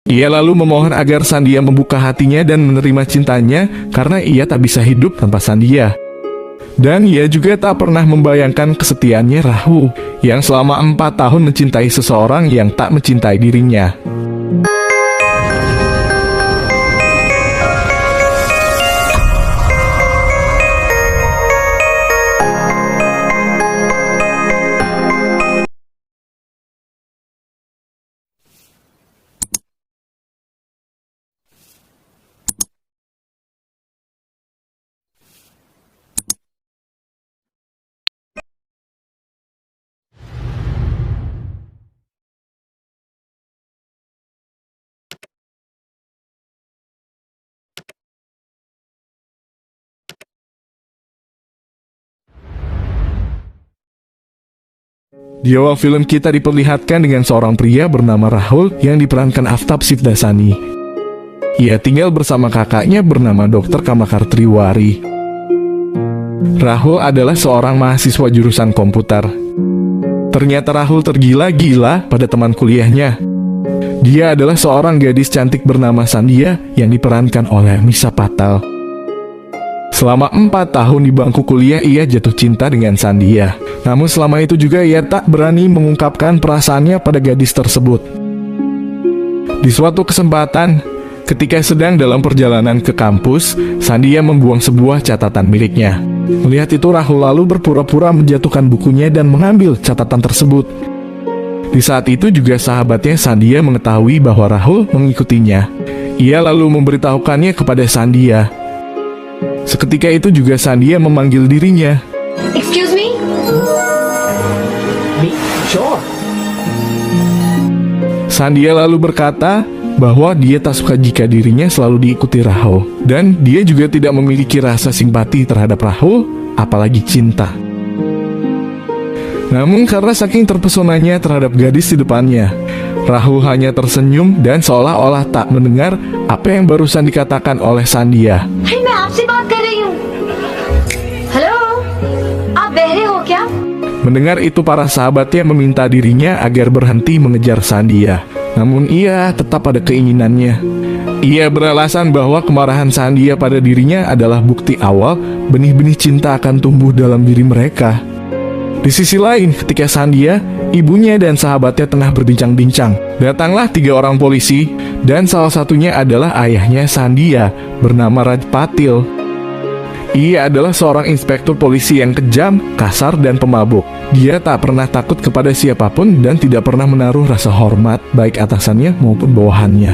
Ia lalu memohon agar Sandia membuka hatinya dan menerima cintanya karena ia tak bisa hidup tanpa Sandia. Dan ia juga tak pernah membayangkan kesetiaannya Rahul yang selama 4 tahun mencintai seseorang yang tak mencintai dirinya. Di awal film kita diperlihatkan dengan seorang pria bernama Rahul yang diperankan Aftab Sivdasani. Ia tinggal bersama kakaknya bernama Dr. Kamakar Triwari. Rahul adalah seorang mahasiswa jurusan komputer. Ternyata Rahul tergila-gila pada teman kuliahnya. Dia adalah seorang gadis cantik bernama Sandia yang diperankan oleh Misha Patel. Selama 4 tahun di bangku kuliah ia jatuh cinta dengan Sandia. Namun selama itu juga ia tak berani mengungkapkan perasaannya pada gadis tersebut. Di suatu kesempatan, ketika sedang dalam perjalanan ke kampus, Sandia membuang sebuah catatan miliknya. Melihat itu Rahul lalu berpura-pura menjatuhkan bukunya dan mengambil catatan tersebut. Di saat itu juga sahabatnya Sandia mengetahui bahwa Rahul mengikutinya. Ia lalu memberitahukannya kepada Sandia. Seketika itu juga Sandia memanggil dirinya. Excuse me? Me? Sure. Sandia lalu berkata bahwa dia tak suka jika dirinya selalu diikuti Rahul. Dan dia juga tidak memiliki rasa simpati terhadap Rahul, apalagi cinta. Namun karena saking terpesonanya terhadap gadis di depannya, Rahul hanya tersenyum dan seolah-olah tak mendengar apa yang barusan dikatakan oleh Sandia. Hey, मैं आपसे बात कर रही हूँ. Hello? आप बहरे हो क्या? Mendengar itu para sahabatnya meminta dirinya agar berhenti mengejar Sandia. Namun ia tetap ada keinginannya. Ia beralasan bahwa kemarahan Sandia pada dirinya adalah bukti awal benih-benih cinta akan tumbuh dalam diri mereka. Di sisi lain, ketika Sandia, ibunya dan sahabatnya tengah berbincang-bincang, datanglah 3 orang polisi, dan salah satunya adalah ayahnya Sandia, bernama Raj Patil. Ia adalah seorang inspektur polisi yang kejam, kasar, dan pemabuk. Dia tak pernah takut kepada siapapun dan tidak pernah menaruh rasa hormat, baik atasannya maupun bawahannya.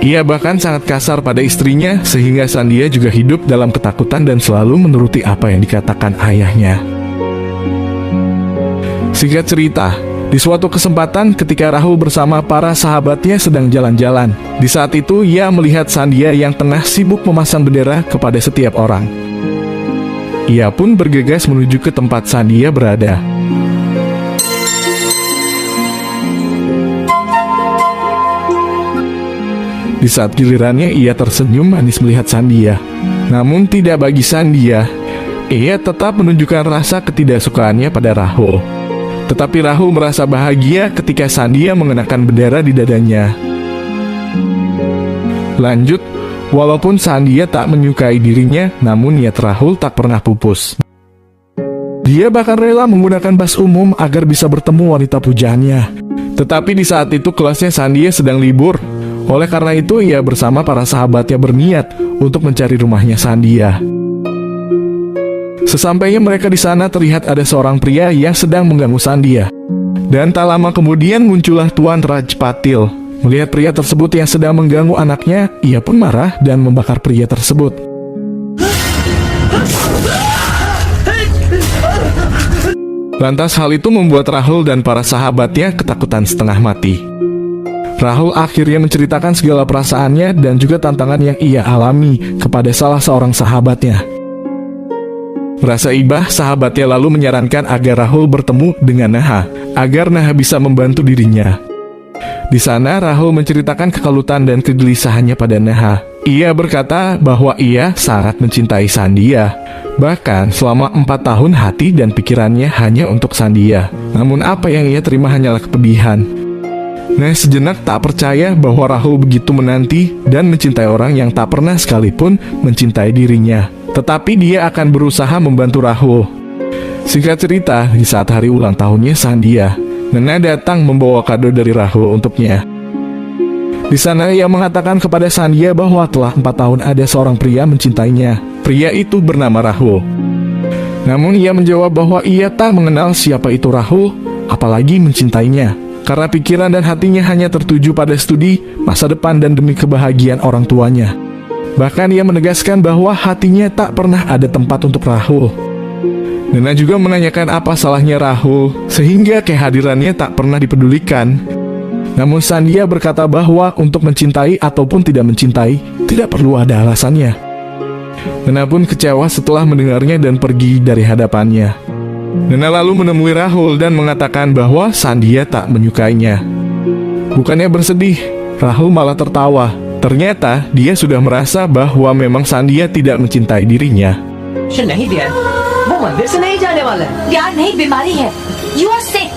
Ia bahkan sangat kasar pada istrinya, sehingga Sandia juga hidup dalam ketakutan dan selalu menuruti apa yang dikatakan ayahnya. Singkat cerita, di suatu kesempatan ketika Rahul bersama para sahabatnya sedang jalan-jalan, di saat itu ia melihat Sandia yang tengah sibuk memasang bendera kepada setiap orang. Ia pun bergegas menuju ke tempat Sandia berada. Di saat gilirannya ia tersenyum manis melihat Sandia. Namun tidak bagi Sandia, ia tetap menunjukkan rasa ketidaksukaannya pada Rahul. Tetapi Rahul merasa bahagia ketika Sandia mengenakan bendera di dadanya. Lanjut, walaupun Sandia tak menyukai dirinya, namun niat Rahul tak pernah pupus. Dia bahkan rela menggunakan bas umum agar bisa bertemu wanita pujaannya. Tetapi di saat itu kelasnya Sandia sedang libur. Oleh karena itu ia bersama para sahabatnya berniat untuk mencari rumahnya Sandia. Sesampainya mereka di sana terlihat ada seorang pria yang sedang mengganggu Sandia. Dan tak lama kemudian muncullah Tuan Raj Patil. Melihat pria tersebut yang sedang mengganggu anaknya, ia pun marah dan membakar pria tersebut. Lantas hal itu membuat Rahul dan para sahabatnya ketakutan setengah mati. Rahul akhirnya menceritakan segala perasaannya dan juga tantangan yang ia alami kepada salah seorang sahabatnya. Merasa ibah, sahabatnya lalu menyarankan agar Rahul bertemu dengan Naha, agar Naha bisa membantu dirinya. Di sana Rahul menceritakan kekalutan dan kegelisahannya pada Naha. Ia berkata bahwa ia sangat mencintai Sandia. Bahkan selama 4 tahun hati dan pikirannya hanya untuk Sandia. Namun apa yang ia terima hanyalah kepedihan. Nah, sejenak tak percaya bahwa Rahul begitu menanti dan mencintai orang yang tak pernah sekalipun mencintai dirinya. Tetapi dia akan berusaha membantu Rahul. Singkat cerita, di saat hari ulang tahunnya Sandhya, Nana datang membawa kado dari Rahul untuknya. Di sana ia mengatakan kepada Sandhya bahwa telah 4 tahun ada seorang pria mencintainya. Pria itu bernama Rahul. Namun ia menjawab bahwa ia tak mengenal siapa itu Rahul, apalagi mencintainya. Karena pikiran dan hatinya hanya tertuju pada studi, masa depan dan demi kebahagiaan orang tuanya. Bahkan ia menegaskan bahwa hatinya tak pernah ada tempat untuk Rahul. Nana juga menanyakan apa salahnya Rahul, sehingga kehadirannya tak pernah dipedulikan. Namun Sandhya berkata bahwa untuk mencintai ataupun tidak mencintai, tidak perlu ada alasannya. Nana pun kecewa setelah mendengarnya dan pergi dari hadapannya. Nana lalu menemui Rahul dan mengatakan bahwa Sandhya tak menyukainya. Bukannya bersedih, Rahul malah tertawa. Ternyata dia sudah merasa bahwa memang Sandhya tidak mencintai dirinya. नहीं दिया वो मंदिर से नहीं जाने वाला है यार नहीं, बीमारी है. You are sick.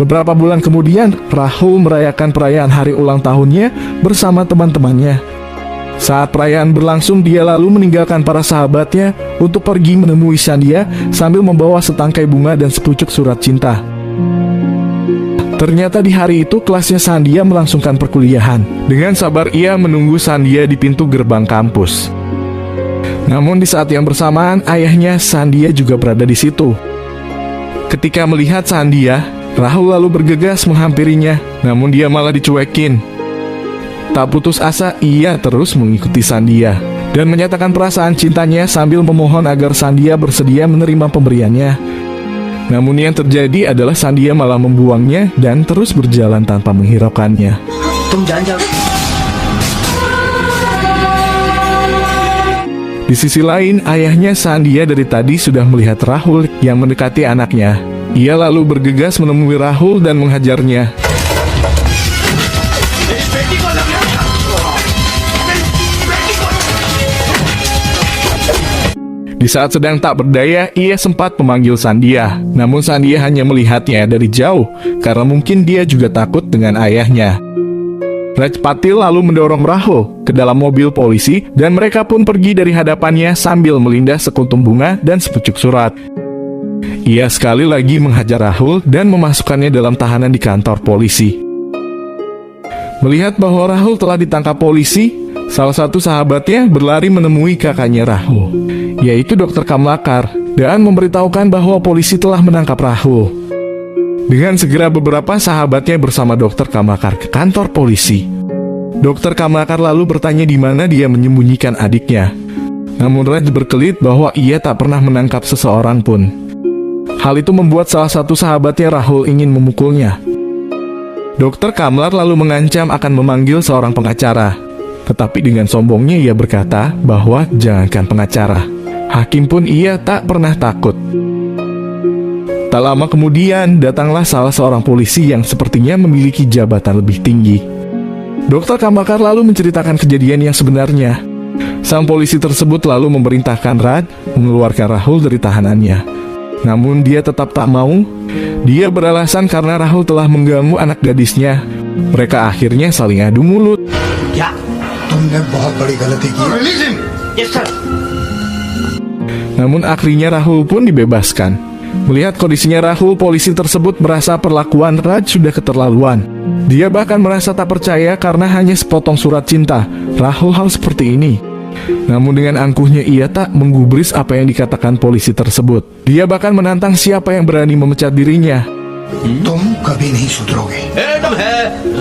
Beberapa bulan kemudian, Rahul merayakan perayaan hari ulang tahunnya bersama teman-temannya. Saat perayaan berlangsung, dia lalu meninggalkan para sahabatnya untuk pergi menemui Sandhya sambil membawa setangkai bunga dan sepucuk surat cinta. Ternyata di hari itu kelasnya Sandhya melangsungkan perkuliahan. Dengan sabar ia menunggu Sandhya di pintu gerbang kampus. Namun di saat yang bersamaan, ayahnya Sandhya juga berada di situ. Ketika melihat Sandhya, Rahul lalu bergegas menghampirinya, namun dia malah dicuekin. Tak putus asa, ia terus mengikuti Sandhya dan menyatakan perasaan cintanya sambil memohon agar Sandhya bersedia menerima pemberiannya. Namun yang terjadi adalah Sandhya malah membuangnya dan terus berjalan tanpa menghiraukannya. तुम जान जाओ Di sisi lain, ayahnya Sandhya dari tadi sudah melihat Rahul yang mendekati anaknya. Ia lalu bergegas menemui Rahul dan menghajarnya. Di saat sedang tak berdaya, ia sempat memanggil Sandhya. Namun Sandhya hanya melihatnya dari jauh, karena mungkin dia juga takut dengan ayahnya. Raj Patil lalu mendorong Rahul ke dalam mobil polisi dan mereka pun pergi dari hadapannya sambil melindas sekuntum bunga dan sepucuk surat. Ia sekali lagi menghajar Rahul dan memasukkannya dalam tahanan di kantor polisi. Melihat bahwa Rahul telah ditangkap polisi, salah satu sahabatnya berlari menemui kakaknya Rahul, yaitu Dr. Kamlakar, dan memberitahukan bahwa polisi telah menangkap Rahul. Dengan segera beberapa sahabatnya bersama Dr. Kamlakar ke kantor polisi. Dr. Kamlakar lalu bertanya di mana dia menyembunyikan adiknya. Namun Raj berkelit bahwa ia tak pernah menangkap seseorang pun. Hal itu membuat salah satu sahabatnya Rahul ingin memukulnya. Dr. Kamlar lalu mengancam akan memanggil seorang pengacara. Tetapi dengan sombongnya ia berkata bahwa jangankan pengacara, hakim pun ia tak pernah takut. Tak lama kemudian datanglah salah seorang polisi yang sepertinya memiliki jabatan lebih tinggi. Dr. Kamlakar lalu menceritakan kejadian yang sebenarnya. Sang polisi tersebut lalu memerintahkan Raj mengeluarkan Rahul dari tahanannya. Namun dia tetap tak mau. Dia beralasan karena Rahul telah mengganggu anak gadisnya. Mereka akhirnya saling adu mulut. क्या तुमने बहुत बड़ी गलती की है। Yes sir Namun akhirnya Rahul pun dibebaskan. Melihat kondisinya Rahul, polisi tersebut merasa perlakuan Raj sudah keterlaluan. Dia bahkan merasa tak percaya karena hanya sepotong surat cinta Rahul hal seperti ini. Namun dengan angkuhnya ia tak menggubris apa yang dikatakan polisi tersebut. Dia bahkan menantang siapa yang berani memecat dirinya. तुम कभी नहीं सुधरोगे। एकदम है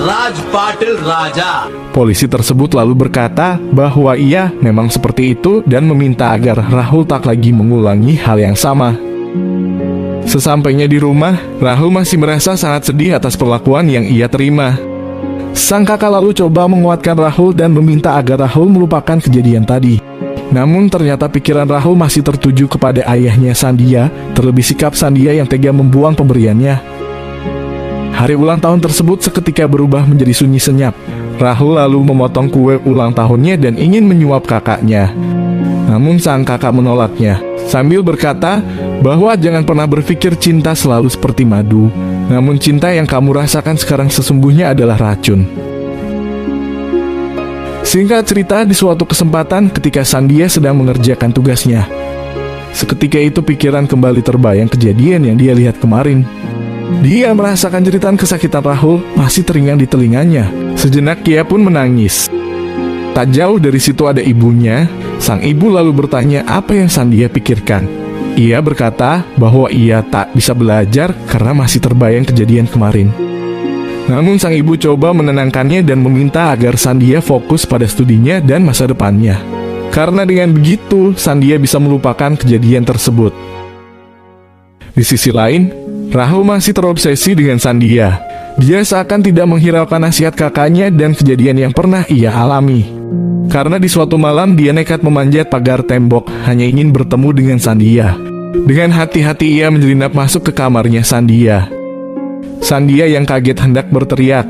राज पाटिल राजा Polisi tersebut lalu berkata bahwa ia memang seperti itu dan meminta agar Rahul tak lagi mengulangi hal yang sama. Sesampainya di rumah, Rahul masih merasa sangat sedih atas perlakuan yang ia terima. Sang kakak lalu coba menguatkan Rahul dan meminta agar Rahul melupakan kejadian tadi. Namun ternyata pikiran Rahul masih tertuju kepada ayahnya Sandhya, terlebih sikap Sandhya yang tega membuang pemberiannya. Hari ulang tahun tersebut seketika berubah menjadi sunyi senyap. Rahul lalu memotong kue ulang tahunnya dan ingin menyuap kakaknya. Namun sang kakak menolaknya, sambil berkata bahwa jangan pernah berpikir cinta selalu seperti madu. Namun cinta yang kamu rasakan sekarang sesungguhnya adalah racun. Singkat cerita, di suatu kesempatan ketika Sandia sedang mengerjakan tugasnya, seketika itu pikiran kembali terbayang kejadian yang dia lihat kemarin. Dia merasakan jeritan kesakitan Rahul masih teringat di telinganya. Sejenak ia pun menangis. Tak jauh dari situ ada ibunya. Sang ibu lalu bertanya apa yang Sandia pikirkan. Ia berkata bahwa ia tak bisa belajar karena masih terbayang kejadian kemarin. Namun sang ibu coba menenangkannya dan meminta agar Sandia fokus pada studinya dan masa depannya. Karena dengan begitu, Sandia bisa melupakan kejadian tersebut. Di sisi lain, Rahul masih terobsesi dengan Sandia. Dia seakan tidak menghiraukan nasihat kakaknya dan kejadian yang pernah ia alami. Karena di suatu malam dia nekat memanjat pagar tembok hanya ingin bertemu dengan Sandia. Dengan hati-hati ia menyelinap masuk ke kamarnya Sandia. Sandia yang kaget hendak berteriak.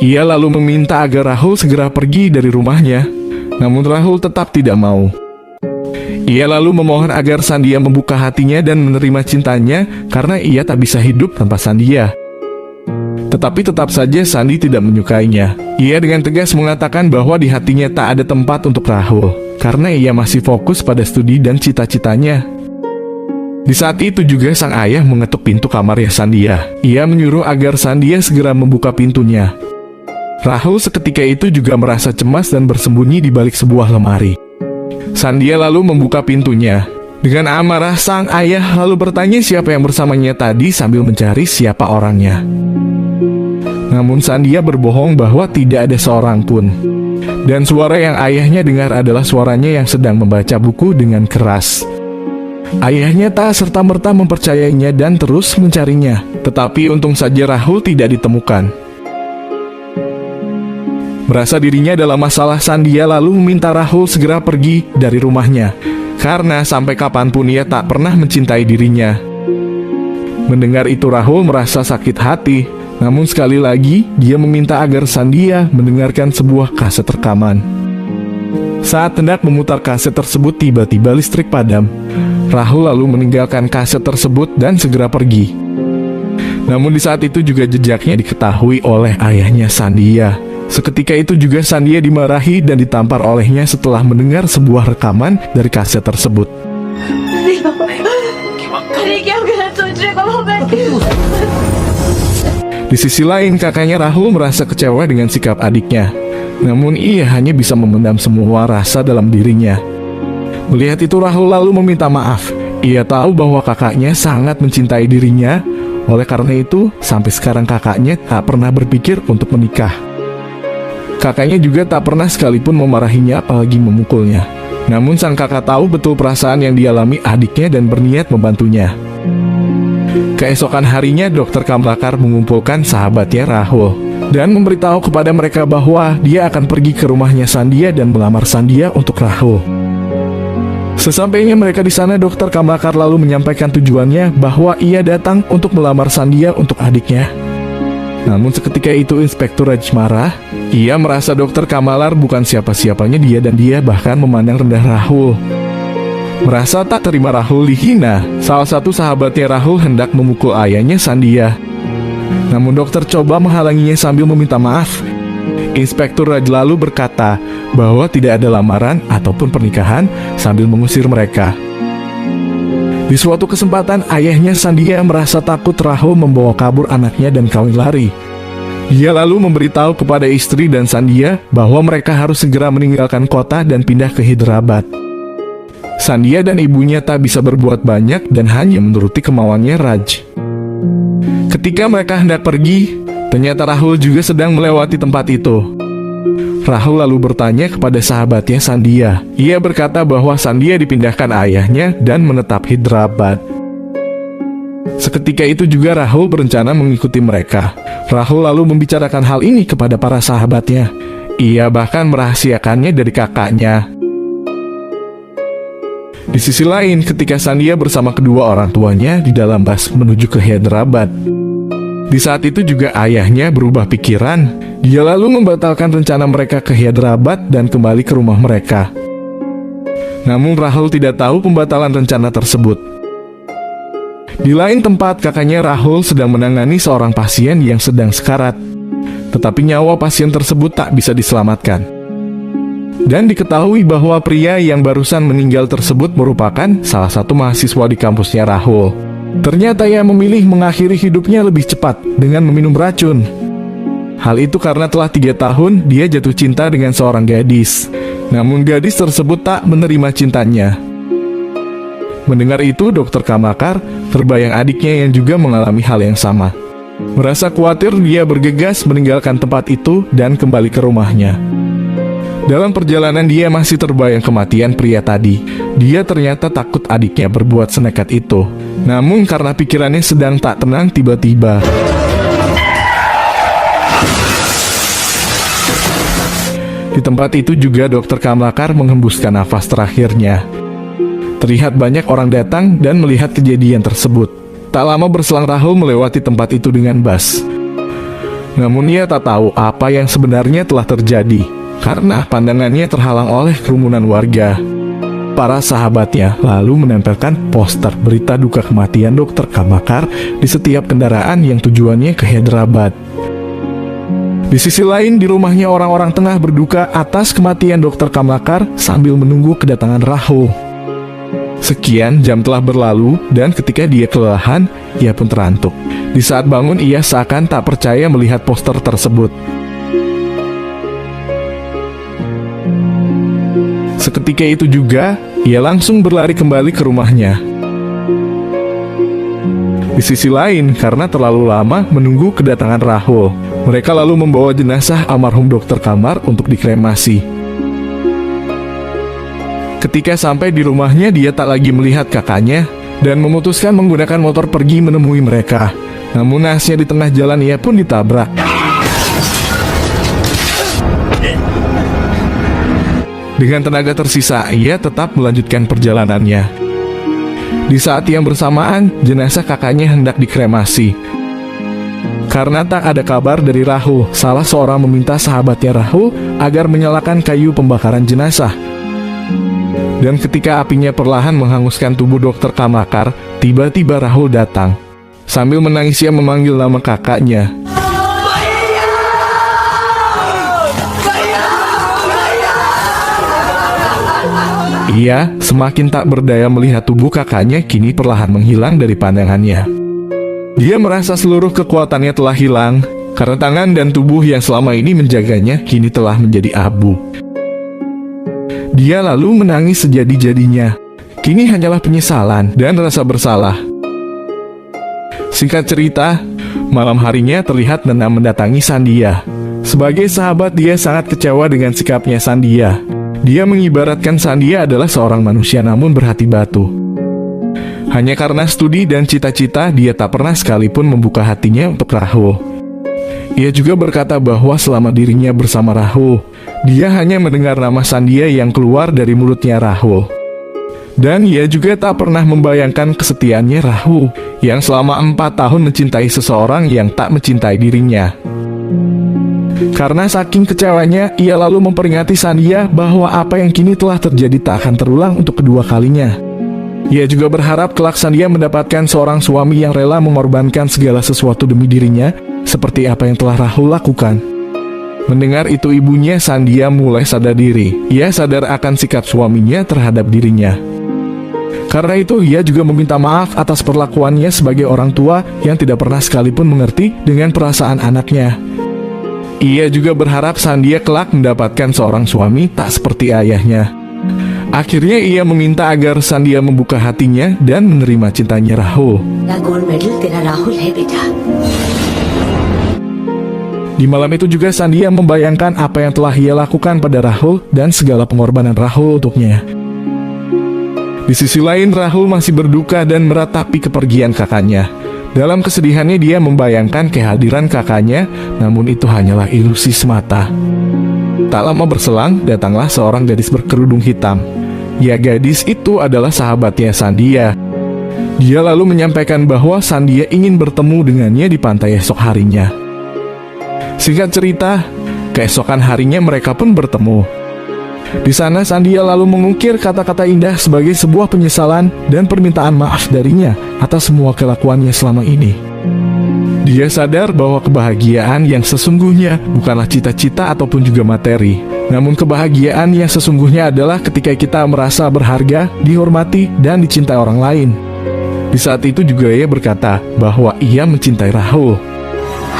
Ia lalu meminta agar Rahul segera pergi dari rumahnya. Namun Rahul tetap tidak mau. Ia lalu memohon agar Sandia membuka hatinya dan menerima cintanya karena ia tak bisa hidup tanpa Sandia. Tetapi tetap saja Sandi tidak menyukainya. Ia dengan tegas mengatakan bahwa di hatinya tak ada tempat untuk Rahul karena ia masih fokus pada studi dan cita-citanya. Di saat itu juga sang ayah mengetuk pintu kamarnya Sandia. Ia menyuruh agar Sandia segera membuka pintunya. Rahul seketika itu juga merasa cemas dan bersembunyi di balik sebuah lemari. Sandia lalu membuka pintunya. Dengan amarah sang ayah lalu bertanya siapa yang bersamanya tadi sambil mencari siapa orangnya. Namun Sandia berbohong bahwa tidak ada seorang pun. Dan suara yang ayahnya dengar adalah suaranya yang sedang membaca buku dengan keras. Ayahnya tak serta-merta mempercayainya dan terus mencarinya. Tetapi untung saja Rahul tidak ditemukan. Merasa dirinya dalam masalah, Sandia lalu meminta Rahul segera pergi dari rumahnya. Karena sampai kapanpun ia tak pernah mencintai dirinya. Mendengar itu Rahul merasa sakit hati. Namun sekali lagi dia meminta agar Sandia mendengarkan sebuah kaset rekaman. Saat hendak memutar kaset tersebut tiba-tiba listrik padam. Rahul lalu meninggalkan kaset tersebut dan segera pergi. Namun di saat itu juga jejaknya diketahui oleh ayahnya Sandia. Seketika itu juga Sandia dimarahi dan ditampar olehnya setelah mendengar sebuah rekaman dari kaset tersebut. Di sisi lain, kakaknya Rahul merasa kecewa dengan sikap adiknya. Namun ia hanya bisa memendam semua rasa dalam dirinya. Melihat itu Rahul lalu meminta maaf. Ia tahu bahwa kakaknya sangat mencintai dirinya. Oleh karena itu, sampai sekarang kakaknya tak pernah berpikir untuk menikah. Kakaknya juga tak pernah sekalipun memarahinya apalagi memukulnya. Namun sang kakak tahu betul perasaan yang dialami adiknya dan berniat membantunya. Keesokan harinya Dr. Kamlakar mengumpulkan sahabatnya Rahul dan memberitahu kepada mereka bahwa dia akan pergi ke rumahnya Sandia dan melamar Sandia untuk Rahul. Sesampainya mereka di sana, Dr. Kamlakar lalu menyampaikan tujuannya bahwa ia datang untuk melamar Sandia untuk adiknya. Namun seketika itu Inspektur Raj marah. Ia merasa Dr. Kamalar bukan siapa-siapanya dan dia bahkan memandang rendah Rahul. Merasa tak terima Rahul dihina, salah satu sahabatnya Rahul hendak memukul ayahnya Sandia. Namun dokter coba menghalanginya sambil meminta maaf. Inspektur Raj lalu berkata bahwa tidak ada lamaran ataupun pernikahan sambil mengusir mereka. Di suatu kesempatan, ayahnya Sandia merasa takut Rahul membawa kabur anaknya dan kawin lari. Dia lalu memberitahu kepada istri dan Sandia bahwa mereka harus segera meninggalkan kota dan pindah ke Hyderabad. Sandia dan ibunya tak bisa berbuat banyak dan hanya menuruti kemauannya Raj. Ketika mereka hendak pergi, ternyata Rahul juga sedang melewati tempat itu. Rahul lalu bertanya kepada sahabatnya Sandia. Ia berkata bahwa Sandia dipindahkan ayahnya dan menetap Hyderabad. Seketika itu juga Rahul berencana mengikuti mereka. Rahul lalu membicarakan hal ini kepada para sahabatnya. Ia bahkan merahasiakannya dari kakaknya. Di sisi lain, ketika Sandia bersama kedua orang tuanya di dalam bus menuju ke Hyderabad, di saat itu juga ayahnya berubah pikiran. Dia lalu membatalkan rencana mereka ke Hyderabad dan kembali ke rumah mereka. Namun Rahul tidak tahu pembatalan rencana tersebut. Di lain tempat, kakaknya Rahul sedang menangani seorang pasien yang sedang sekarat. Tetapi nyawa pasien tersebut tak bisa diselamatkan. Dan diketahui bahwa pria yang barusan meninggal tersebut merupakan salah satu mahasiswa di kampusnya Rahul. Ternyata ia memilih mengakhiri hidupnya lebih cepat dengan meminum racun. Hal itu karena telah 3 tahun dia jatuh cinta dengan seorang gadis. Namun gadis tersebut tak menerima cintanya. Mendengar itu, Dokter Kamakar terbayang adiknya yang juga mengalami hal yang sama. Merasa khawatir, dia bergegas meninggalkan tempat itu dan kembali ke rumahnya. Dalam perjalanan dia masih terbayang kematian pria tadi. Dia ternyata takut adiknya berbuat senekat itu. Namun karena pikirannya sedang tak tenang, tiba-tiba di tempat itu juga Dokter Kamakar menghembuskan nafas terakhirnya. Terlihat banyak orang datang dan melihat kejadian tersebut. Tak lama berselang Rahul melewati tempat itu dengan bas. Namun ia tak tahu apa yang sebenarnya telah terjadi, karena pandangannya terhalang oleh kerumunan warga. Para sahabatnya lalu menempelkan poster berita duka kematian Dokter Kamakar di setiap kendaraan yang tujuannya ke Hyderabad. Di sisi lain, di rumahnya orang-orang tengah berduka atas kematian Dokter Kamakar sambil menunggu kedatangan Rahul. Sekian jam telah berlalu dan ketika dia kelelahan, ia pun terantuk. Di saat bangun, ia seakan tak percaya melihat poster tersebut. Seketika itu juga, ia langsung berlari kembali ke rumahnya. Di sisi lain, karena terlalu lama menunggu kedatangan Rahul, mereka lalu membawa jenazah almarhum Dokter Kamar untuk dikremasi. Ketika sampai di rumahnya, dia tak lagi melihat kakaknya dan memutuskan menggunakan motor pergi menemui mereka. Namun naasnya di tengah jalan ia pun ditabrak. Dengan tenaga tersisa, ia tetap melanjutkan perjalanannya. Di saat yang bersamaan, jenazah kakaknya hendak dikremasi. Karena tak ada kabar dari Rahul, salah seorang meminta sahabatnya Rahul agar menyalakan kayu pembakaran jenazah. Dan ketika apinya perlahan menghanguskan tubuh Dokter Kamakar, tiba-tiba Rahul datang. Sambil menangis ia memanggil nama kakaknya. Ia semakin tak berdaya melihat tubuh kakaknya kini perlahan menghilang dari pandangannya. Dia merasa seluruh kekuatannya telah hilang, karena tangan dan tubuh yang selama ini menjaganya kini telah menjadi abu. Dia lalu menangis sejadi-jadinya. Kini hanyalah penyesalan dan rasa bersalah. Singkat cerita, malam harinya terlihat Nana mendatangi Sandia. Sebagai sahabat, dia sangat kecewa dengan sikapnya Sandia. Dia mengibaratkan Sandia adalah seorang manusia namun berhati batu. Hanya karena studi dan cita-cita, dia tak pernah sekalipun membuka hatinya untuk Rahul. Ia juga berkata bahwa selama dirinya bersama Rahul, dia hanya mendengar nama Sandia yang keluar dari mulutnya Rahul. Dan ia juga tak pernah membayangkan kesetiaannya Rahul, yang selama 4 tahun mencintai seseorang yang tak mencintai dirinya. Karena saking kecewanya, ia lalu memperingati Sandia bahwa apa yang kini telah terjadi tak akan terulang untuk kedua kalinya. Ia juga berharap kelak Sandia mendapatkan seorang suami yang rela mengorbankan segala sesuatu demi dirinya, seperti apa yang telah Rahul lakukan. Mendengar itu ibunya, Sandia mulai sadar diri. Ia sadar akan sikap suaminya terhadap dirinya. Karena itu, ia juga meminta maaf atas perlakuannya sebagai orang tua yang tidak pernah sekalipun mengerti dengan perasaan anaknya. Ia juga berharap Sandia kelak mendapatkan seorang suami tak seperti ayahnya. Akhirnya ia meminta agar Sandia membuka hatinya dan menerima cintanya Rahul. Gold medal तेरा राहुल है बेटा। Di malam itu juga Sandia membayangkan apa yang telah ia lakukan pada Rahul dan segala pengorbanan Rahul untuknya. Di sisi lain, Rahul masih berduka dan meratapi kepergian kakaknya. Dalam kesedihannya dia membayangkan kehadiran kakaknya, namun itu hanyalah ilusi semata. Tak lama berselang, datanglah seorang gadis berkerudung hitam. Ya, gadis itu adalah sahabatnya Sandia. Dia lalu menyampaikan bahwa Sandia ingin bertemu dengannya di pantai esok harinya. Singkat cerita, keesokan harinya mereka pun bertemu. Di sana Sandia lalu mengukir kata-kata indah sebagai sebuah penyesalan dan permintaan maaf darinya atas semua kelakuannya selama ini. Dia sadar bahwa kebahagiaan yang sesungguhnya bukanlah cita-cita ataupun juga materi. Namun kebahagiaan yang sesungguhnya adalah ketika kita merasa berharga, dihormati, dan dicintai orang lain. Di saat itu juga ia berkata bahwa ia mencintai Rahul.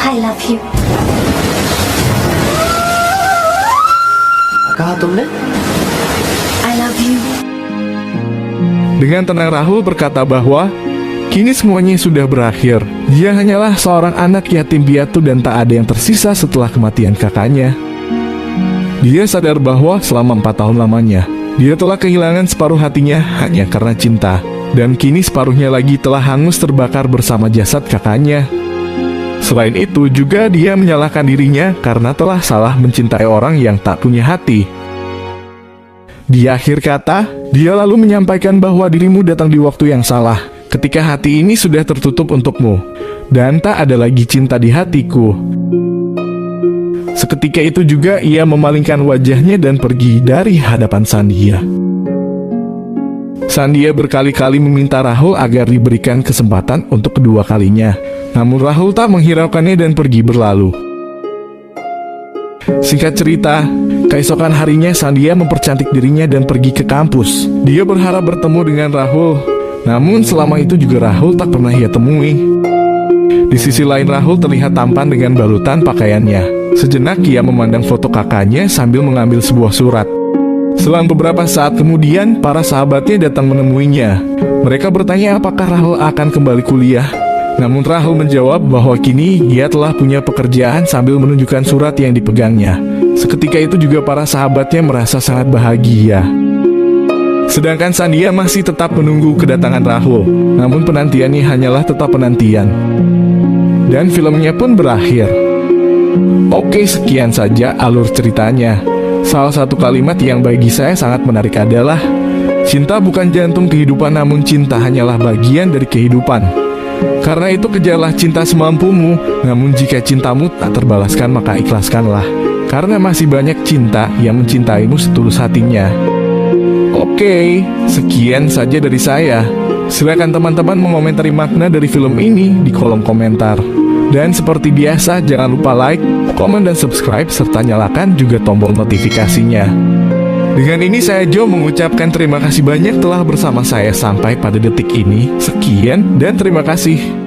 I love you. कहा तुमने? I love you. Dengan tenang Rahul berkata bahwa kini semuanya sudah berakhir. Dia hanyalah seorang anak yatim piatu dan tak ada yang tersisa setelah kematian kakaknya. Dia sadar bahwa selama 4 tahun lamanya, dia telah kehilangan separuh hatinya hanya karena cinta. Dan kini separuhnya lagi telah hangus terbakar bersama jasad kakaknya. Selain itu juga dia menyalahkan dirinya karena telah salah mencintai orang yang tak punya hati. Di akhir kata, dia lalu menyampaikan bahwa dirimu datang di waktu yang salah, ketika hati ini sudah tertutup untukmu, dan tak ada lagi cinta di hatiku. Seketika itu juga ia memalingkan wajahnya dan pergi dari hadapan Sandia. Sandia berkali-kali meminta Rahul agar diberikan kesempatan untuk kedua kalinya. Namun Rahul tak menghiraukannya dan pergi berlalu. Singkat cerita, keesokan harinya Sandia mempercantik dirinya dan pergi ke kampus. Dia berharap bertemu dengan Rahul. Namun selama itu juga Rahul tak pernah ia temui. Di sisi lain Rahul terlihat tampan dengan balutan pakaiannya. Sejenak ia memandang foto kakaknya sambil mengambil sebuah surat. Selang beberapa saat kemudian, para sahabatnya datang menemuinya. Mereka bertanya apakah Rahul akan kembali kuliah. Namun Rahul menjawab bahwa kini ia telah punya pekerjaan sambil menunjukkan surat yang dipegangnya. Seketika itu juga para sahabatnya merasa sangat bahagia. Sedangkan Sandia masih tetap menunggu kedatangan Rahul. Namun penantiannya hanyalah tetap penantian. Dan filmnya pun berakhir. Oke, sekian saja alur ceritanya. Salah satu kalimat yang bagi saya sangat menarik adalah cinta bukan jantung kehidupan, namun cinta hanyalah bagian dari kehidupan. Karena itu kejarlah cinta semampumu. Namun jika cintamu tak terbalaskan, maka ikhlaskanlah. Karena masih banyak cinta yang mencintaimu setulus hatinya. Oke, sekian saja dari saya. Silakan teman-teman mengomentari makna dari film ini di kolom komentar. Dan seperti biasa, jangan lupa like, komen, dan subscribe, serta nyalakan juga tombol notifikasinya. Dengan ini saya Joe mengucapkan terima kasih banyak telah bersama saya sampai pada detik ini. Sekian dan terima kasih.